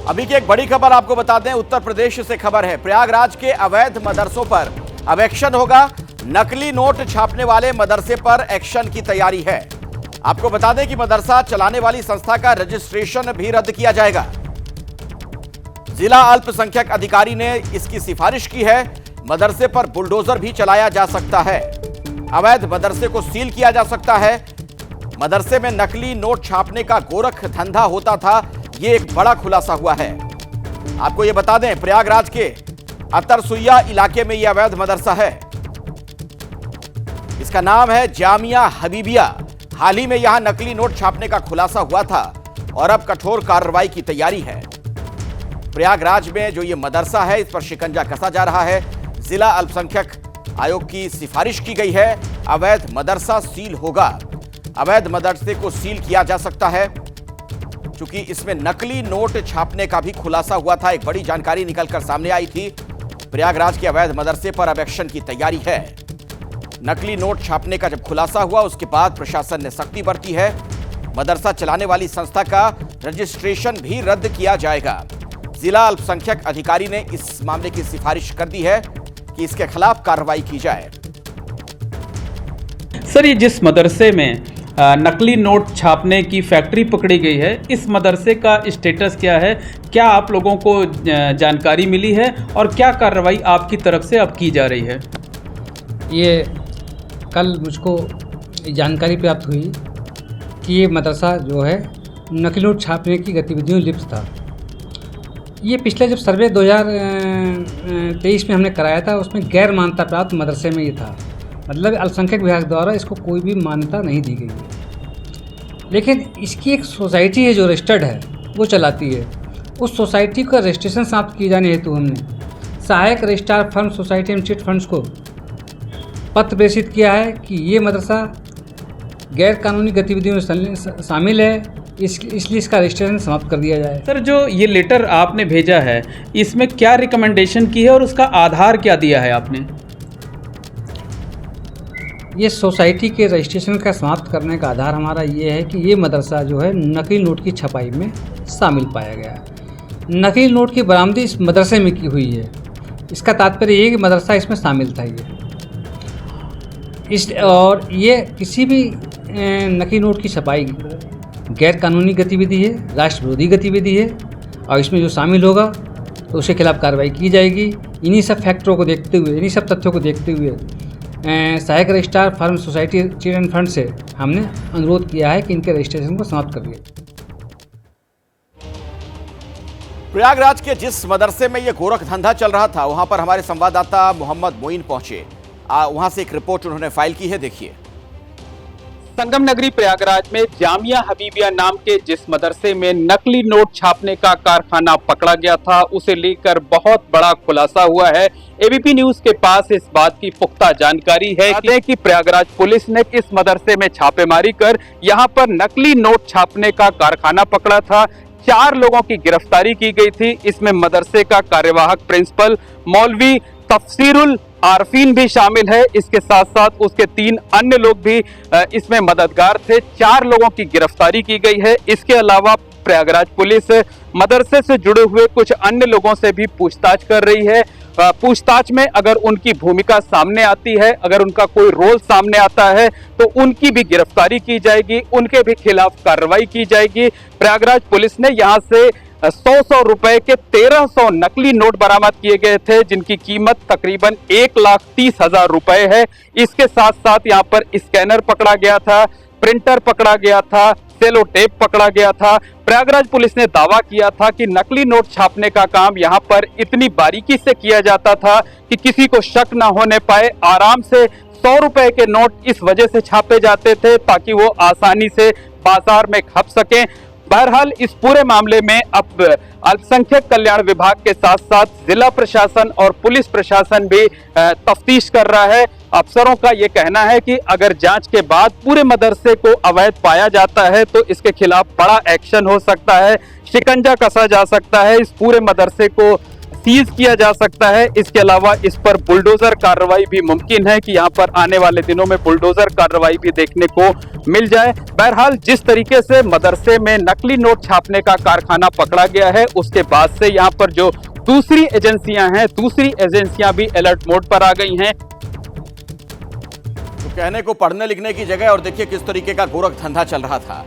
अभी की एक बड़ी खबर आपको बता दें, उत्तर प्रदेश से खबर है। प्रयागराज के अवैध मदरसों पर अब एक्शन होगा। नकली नोट छापने वाले मदरसे पर एक्शन की तैयारी है। आपको बता दें कि मदरसा चलाने वाली संस्था का रजिस्ट्रेशन भी रद्द किया जाएगा। जिला अल्पसंख्यक अधिकारी ने इसकी सिफारिश की है। मदरसे पर बुलडोजर भी चलाया जा सकता है। अवैध मदरसे को सील किया जा सकता है। मदरसे में नकली नोट छापने का गोरख धंधा होता था, यह एक बड़ा खुलासा हुआ है। आपको यह बता दें, प्रयागराज के अतरसुइया इलाके में यह अवैध मदरसा है। इसका नाम है जामिया हबीबिया। हाल ही में यहां नकली नोट छापने का खुलासा हुआ था और अब कठोर कार्रवाई की तैयारी है। प्रयागराज में जो यह मदरसा है, इस पर शिकंजा कसा जा रहा है। जिला अल्पसंख्यक आयोग की सिफारिश की गई है। अवैध मदरसा सील होगा। अवैध मदरसे को सील किया जा सकता है क्योंकि इसमें नकली नोट छापने का भी खुलासा हुआ था। एक बड़ी जानकारी निकलकर सामने आई थी। प्रयागराज के अवैध मदरसे पर अब एक्शन की तैयारी है। नकली नोट छापने का जब खुलासा हुआ, उसके बाद प्रशासन ने सख्ती बरती है। मदरसा चलाने वाली संस्था का रजिस्ट्रेशन भी रद्द किया जाएगा। जिला अल्पसंख्यक अधिकारी ने इस मामले की सिफारिश कर दी है कि इसके खिलाफ कार्रवाई की जाए। सर, ये जिस मदरसे में नकली नोट छापने की फैक्ट्री पकड़ी गई है, इस मदरसे का स्टेटस क्या है? क्या आप लोगों को जानकारी मिली है और क्या कार्रवाई आपकी तरफ से अब की जा रही है? ये कल मुझको जानकारी प्राप्त हुई कि ये मदरसा जो है नकली नोट छापने की गतिविधियों में लिप्त था। ये पिछले जब सर्वे 2023 में हमने कराया था, उसमें गैर मान्यता प्राप्त मदरसे में ये था। मतलब अल्पसंख्यक विभाग द्वारा इसको कोई भी मान्यता नहीं दी गई है। लेकिन इसकी एक सोसाइटी है जो रजिस्टर्ड है, वो चलाती है। उस सोसाइटी का रजिस्ट्रेशन समाप्त किए जाने हेतु हमने सहायक registrar firm society and chit funds को पत्र प्रेषित किया है कि ये मदरसा गैर कानूनी गतिविधियों में शामिल है, इसलिए इसका रजिस्ट्रेशन समाप्त कर दिया जाए। सर, जो ये लेटर आपने भेजा है, इसमें क्या रिकमेंडेशन की है और उसका आधार क्या दिया है आपने? ये सोसाइटी के रजिस्ट्रेशन का समाप्त करने का आधार हमारा ये है कि ये मदरसा जो है नकली नोट की छपाई में शामिल पाया गया है। नकली नोट की बरामदी इस मदरसे में की हुई है। इसका तात्पर्य ये कि मदरसा इसमें शामिल था और ये किसी भी नकली नोट की छपाई गैर कानूनी गतिविधि है, राष्ट्र विरोधी गतिविधि है और इसमें जो शामिल होगा तो उसके खिलाफ कार्रवाई की जाएगी। इन्हीं सब फैक्टरों को देखते हुए, इन्हीं सब तथ्यों को देखते हुए सहायक registrar firm society chit end fund से हमने अनुरोध किया है कि इनके रजिस्ट्रेशन को समाप्त कर दिया। प्रयागराज के जिस मदरसे में यह गोरख धंधा चल रहा था, वहां पर हमारे संवाददाता मोहम्मद मोइन पहुंचे। वहां से एक रिपोर्ट उन्होंने फाइल की है, देखिए। संगम नगरी प्रयागराज में जामिया हबीबिया नाम के जिस मदरसे में नकली नोट छापने का कारखाना पकड़ा गया था, उसे लेकर बहुत बड़ा खुलासा हुआ है। एबीपी न्यूज के पास इस बात की पुख्ता जानकारी है कि प्रयागराज पुलिस ने इस मदरसे में छापेमारी कर यहां पर नकली नोट छापने का कारखाना पकड़ा था। 4 लोगों की गिरफ्तारी की गई थी। इसमें मदरसे का कार्यवाहक प्रिंसिपल मौलवी तफसीरुल आरफीन भी शामिल है। इसके साथ साथ उसके 3 अन्य लोग भी इसमें मददगार थे। 4 लोगों की गिरफ्तारी की गई है। इसके अलावा प्रयागराज पुलिस मदरसे से जुड़े हुए कुछ अन्य लोगों से भी पूछताछ कर रही है। पूछताछ में अगर उनकी भूमिका सामने आती है, अगर उनका कोई रोल सामने आता है, तो उनकी भी गिरफ्तारी की जाएगी, उनके भी खिलाफ कार्रवाई की जाएगी। प्रयागराज पुलिस ने यहां से 100 रुपए के 1300 नकली नोट बरामद किए गए थे, जिनकी कीमत तकरीबन 1,30,000 रुपए है। इसके साथ साथ यहाँ पर स्कैनर पकड़ा गया था, प्रिंटर पकड़ा गया था, सेलो टेप पकड़ा गया था। प्रयागराज पुलिस ने दावा किया था कि नकली नोट छापने का काम यहाँ पर इतनी बारीकी से किया जाता था कि किसी को शक न होने पाए। आराम से 100 रुपए के नोट इस वजह से छापे जाते थे ताकि वो आसानी से बाजार में खप सकें। बहरहाल इस पूरे मामले में अब अल्पसंख्यक कल्याण विभाग के साथ साथ जिला प्रशासन और पुलिस प्रशासन भी तफ्तीश कर रहा है। अफसरों का ये कहना है कि अगर जांच के बाद पूरे मदरसे को अवैध पाया जाता है तो इसके खिलाफ बड़ा एक्शन हो सकता है, शिकंजा कसा जा सकता है, इस पूरे मदरसे को सीज किया जा सकता है। इसके अलावा इस पर बुलडोजर कार्रवाई भी मुमकिन है कि यहाँ पर आने वाले दिनों में बुलडोजर कार्रवाई भी देखने को मिल जाए। बहरहाल जिस तरीके से मदरसे में नकली नोट छापने का कारखाना पकड़ा गया है, उसके बाद से यहाँ पर जो दूसरी एजेंसियां भी अलर्ट मोड पर आ गई हैं। तो कहने को पढ़ने लिखने की जगह और देखिए किस तरीके का गोरख धंधा चल रहा था।